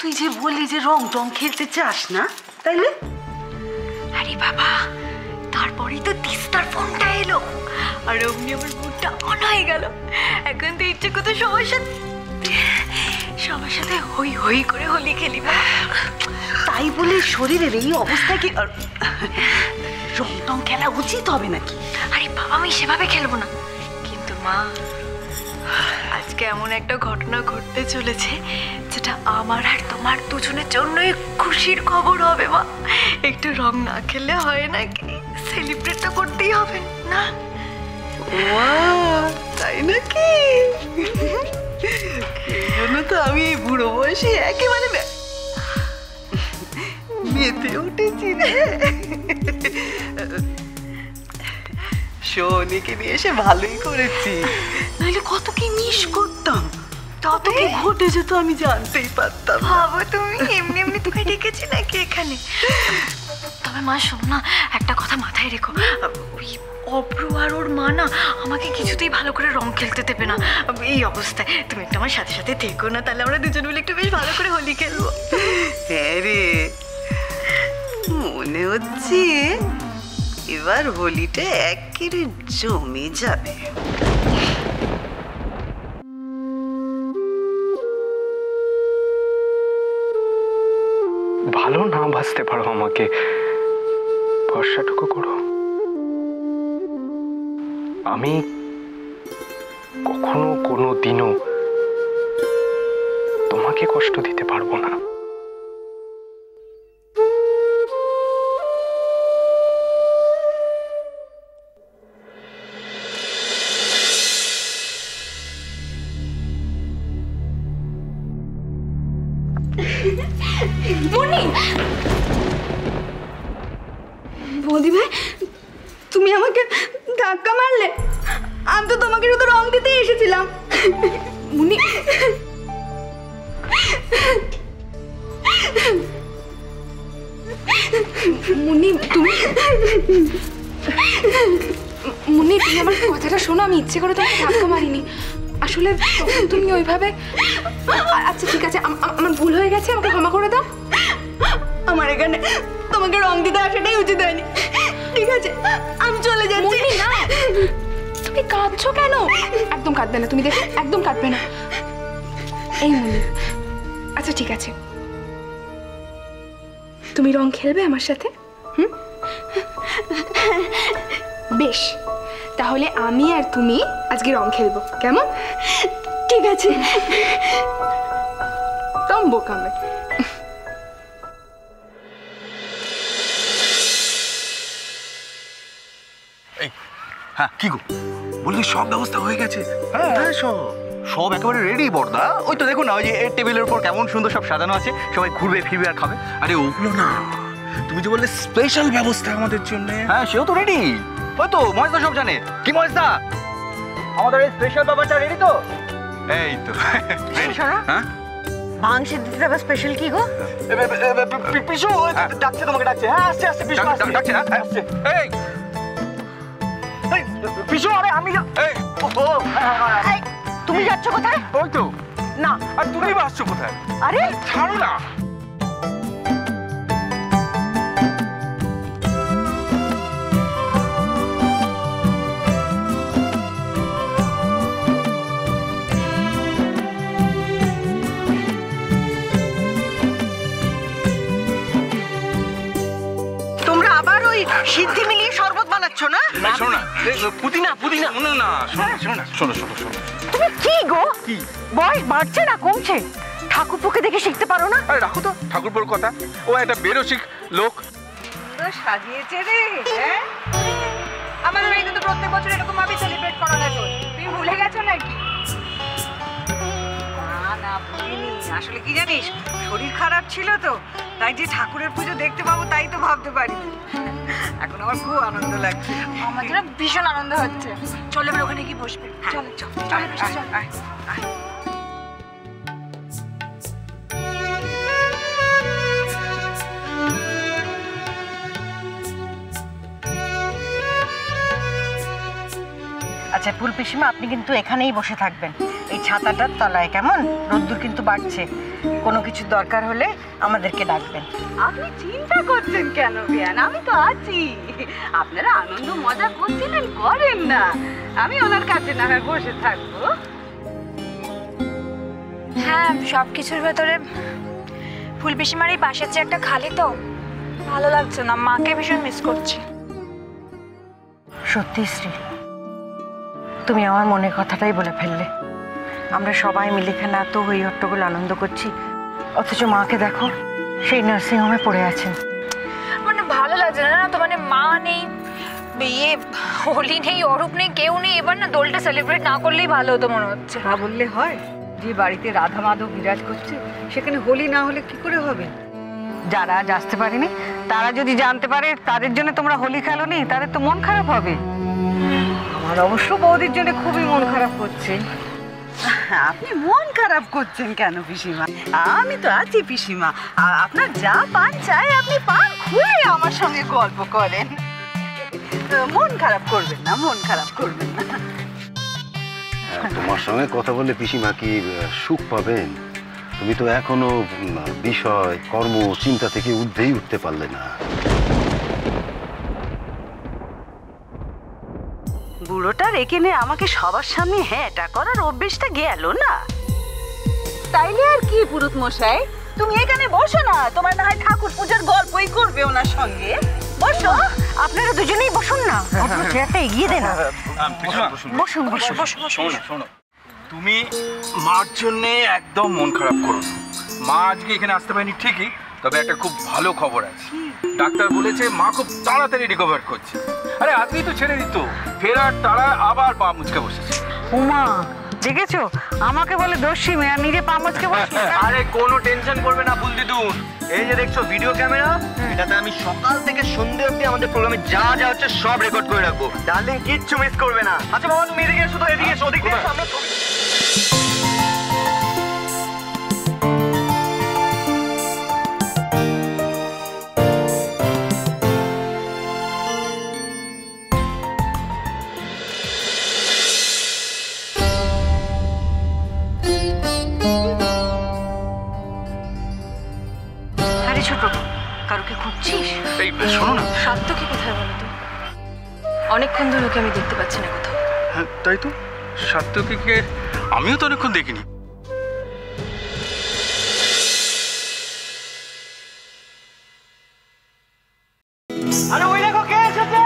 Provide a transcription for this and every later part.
তুই যে বললি যে রং টং খেলতে চাস না, তাইলে? আরে বাবা, তারপরেই তো তিস্তার ফোনটা এলো আর অমনি আমার মুডটা অন হয়ে গেল। এখন তো ইচ্ছে করতো সবার সাথে হই হই করে হোলি খেলি। তাই বলে শরীরের এই অবস্থা কি রং টং খেলা উচিত হবে নাকি? আরে বাবা, আমি সেভাবে খেলবো না, কিন্তু মা আজকে এমন একটা ঘটনা ঘটতে চলেছে যেটা আমার আর তোমার দুজনের জন্যই খুশির খবর হবে। মা, একটু রং না খেললে হয় নাকি? সেলিব্রেট তো করতেই হবে না? তাই নাকি? এই জন্য তো আমি এই বুড়ো বয়সে একেবারে মেতে উঠেছি রে। সোনিকে নিয়ে এসে ভালোই করেছি, নাহলে কত কি মিস করতাম, তত কি ঘটে যেত আমি জানতেই পারতাম। ভাবো তুমি, এমনি এমনি তোকে ডেকেছি নাকি এখানে? তবে মা শোনো না, একটা কথা মাথায় রেখো, ওই অব্র আর ওর মা না আমাকে কিছুতেই ভালো করে রং খেলতে দেবে না এই অবস্থায়। তুমি একটু আমার সাথে সাথে থেকো না, তাহলে আমরা দুজন মিলে একটু বেশ ভালো করে হোলি খেলবো। হ্যাঁ রে, মনে হচ্ছে এবার হোলিটা একেবারে জমে যাবে। ভালো না বাঁচতে পারো আমাকে, ভরসাটুকু করো। আমি কখনো কোনো দিনও তোমাকে কষ্ট দিতে পারবো না। বৌদি ভাই, তুমি আমাকে ধাক্কা মারলে? আমি তো তোমাকে শুধু রং দিতেই এসেছিলাম। মুনি, মুনি তুমি মুনি তুমি আমার কথাটা শোনো, আমি ইচ্ছে করে তোমাকে ধাক্কা মারিনি। আসলে তুমি ওইভাবে। আচ্ছা ঠিক আছে, আমার ভুল হয়ে গেছে, আমাকে ক্ষমা করে দাও। আমার এখানে তোমাকে রং দিতে আসাটাই উচিত হয়নি। ঠিক আছে, আমি চলে যাচ্ছি। না, তুমি কাঁদছো কেন? একদম কাঁদবে না, তুমি দেখো, একদম কাঁদবে না। এই মুনি, আচ্ছা ঠিক আছে, তুমি রং খেলবে আমার সাথে? বেশ, তাহলে আমি আর তুমি আজকে রং খেলবো, কেমন? ঠিক আছে। কম বোকামে। হ্যাঁ কি গো, বললি সব ব্যবস্থা হয়ে গেছে? হ্যাঁ সব একেবারে রেডি বর্দা। ওই তো দেখুন না, ওই যে টেবিলের উপর কেমন সুন্দর সব সাজানো আছে, সবাই ঘুরবে ফিরবে আর খাবে। আরে ওগুলো না, তুমি যে বললে স্পেশাল ব্যবস্থা আমাদের জন্য। হ্যাঁ সেও তো রেডি। ওই তো মহেশদা সব জানে। কি মহেশদা, আমাদের এই স্পেশাল ব্যাপারটা রেডি তো? এই তো হ্যাঁ, মাংস দিতে যাবে। স্পেশাল কি গো? পিসু ডাকছে, তোমাকে ডাকছে। হ্যাঁ আসছে আসছে, পিসু ডাকছে না? আসছে। এই পিসু, আরে আমি তুমি যাচ্ছ কোথায়? ওই তো না। আর তুমি আসছো কোথায়? আরে ছাড়ো না। তোমরা আবার ওই সিদ্ধি মিলিয়ে শরবত বানাচ্ছ না? শোনো না, পুদিনা পুদিনা শোনো না, শোনো না, শোনো শোনো শোনো। তুমি কি গো? কি বয়স বাড়ছে না কমছে? ঠাকুরপুকে দেখে শিখতে পারো না? আরে রাখো তো ঠাকুরপুর কথা, ও একটা বেরসিক লোক। সাজিয়েছে রে। হ্যাঁ, আমার বাড়িতে তো প্রত্যেক বছর এরকম ভাবে সেলিব্রেট করা হতো। তুমি ভুলে গেছো নাকি? না ভুলিনি। আসলে কি জানিস, শরীর খারাপ ছিল তো, তাই যে ঠাকুরের পুজো দেখতে পাবো তাই তো ভাবতে পারি। এখন আমার খুব আনন্দ লাগছে। আমার জন্য ভীষণ আনন্দ হচ্ছে। চলে এবার ওখানে কি বসবে? চলো চল, আয়। আচ্ছা ফুল পিসিমা, আপনি কিন্তু এখানেই বসে থাকবেন এই ছাতাটার তলায়, কেমন? রোদ্দুর কিন্তু বাড়ছে, কোনো কিছু দরকার হলে আমাদেরকে ডাকবেন। আপনি চিন্তা করছেন কেন বিয়ান? আমি তো আছি। আপনারা আনন্দ মজা করছিলেন, করেন না। আমি ওনার কাছে না হয় বসে থাকবো। হ্যাঁ, সব কিছুর ভেতরে ফুল পিসিমার এই পাশের চেয়ারটা খালি তো ভালো লাগছে না, মাকে ভীষণ মিস করছি। সত্যি শ্রী, তুমি আমার মনের কথাটাই বলে ফেললে। আমরা সবাই মিলে এখানে এত হই হট্টগোল আনন্দ করছি, অথচ মাকে দেখো সেই নার্সিংহোমে পড়ে আছেন। মানে ভালো লাগছে না তো, মানে মা নেই, ইয়ে হোলি নেই, অরূপ নেই, কেউ নেই। এবার না দোলটা সেলিব্রেট না করলেই ভালো হতো মনে হচ্ছে। তা বললে হয়? যে বাড়িতে রাধা মাধব বিরাজ করছে সেখানে হোলি না হলে কি করে হবে? যারা আজ আসতে পারেনি তারা যদি জানতে পারে তাদের জন্য তোমরা হোলি খেলোনি, তাদের তো মন খারাপ হবে। আমার অবশ্য বৌদির জন্য খুবই মন খারাপ করছে। আপনি মন খারাপ করছেন কেন পিসিমা? আমি তো আছি পিসিমা। আপনার যা পান চাই আপনি পান খুলে আমার সঙ্গে গল্প করেন। মন খারাপ করবেন না, মন খারাপ করবেন না। তোমার সঙ্গে কথা বলে পিসিমা কি সুখ পাবেন? তুমি তো এখনো বিষয় কর্ম চিন্তা থেকে ঊর্ধ্বেই উঠতে পারলে না। বুড়োটার এখানে আমাকে সবার সামনে হ্যাঁটা করার অভ্যেসটা গেল না। তাইলে আর কি পুরুত মশাই, তুমি এখানে বসো না, তোমার না হয় ঠাকুর পূজার গল্পই করবে ওনার সঙ্গে। বসো। আপনারা দুজনেই বসুন না, চেয়ারটা এগিয়ে দেন। বসুন বসুন বসুন। শোনো, তুমি মার জন্যে একদম মন খারাপ করো না। মা আজকে এখানে আসতে পারেনি ঠিকই, তবে একটা খুব ভালো খবর আছে। ডাক্তার বলেছে মা খুব তাড়াতাড়ি রিকভার করছে। আরে আজকেই তো ছেড়ে দিত, ফেরার তারা আবার পা মুচকে বসেছে। উমা দেখেছো, আমাকে বলে দোষী মেয়ে, নিজে পা মুচকে বসে। আরে কোনো টেনশন করবে না বুলদিদুন, এই যে দেখছো ভিডিও ক্যামেরা, এটাতে আমি সকাল থেকে সন্ধ্যে অবধি আমাদের প্রোগ্রামে যা যা হচ্ছে সব রেকর্ড করে রাখবো। ডার্লিং কিচ্ছু মিস করবে না। আচ্ছা বাবা তুমি এদিকে এসো তো, এদিকে এসো, ওদিকে এসো, আমরা ছবি। আরে ছোট, কারুকে খুঁজছিস? এই শোনো না। সাত্তকী কোথায় বলো তো? অনেকক্ষণ ধরে ওকে আমি দেখতে পাচ্ছি না কোথাও। হ্যাঁ তাই তো, সাত্তকীকে আমিও তো অনেকক্ষণ দেখিনি। আরে ওই দেখো কে এসেছে।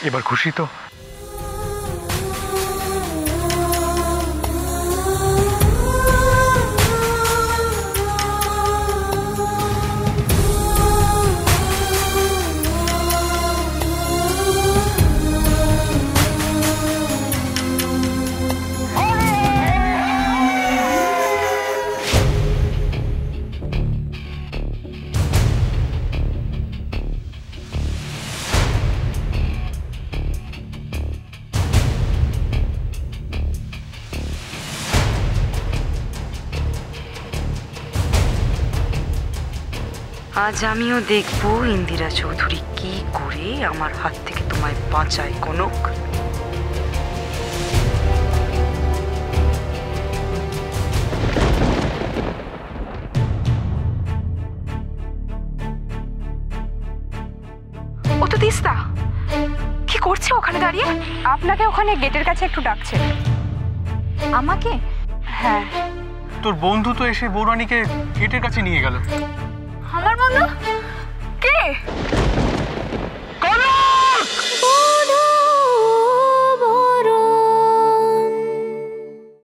এবার খুশি তো? আজ আমিও দেখবো ইন্দিরা চৌধুরী কি করে আমার হাত থেকে তোমার আমায় বাঁচায় কনক। ও তো তিস্তা, কি করছে ওখানে দাঁড়িয়ে? আপনাকে ওখানে গেটের কাছে একটু ডাকছে। আমাকে? হ্যাঁ। তোর বন্ধু তো এসে বৌরানীকে গেটের কাছে নিয়ে গেল। আমার বন্ধু? কে?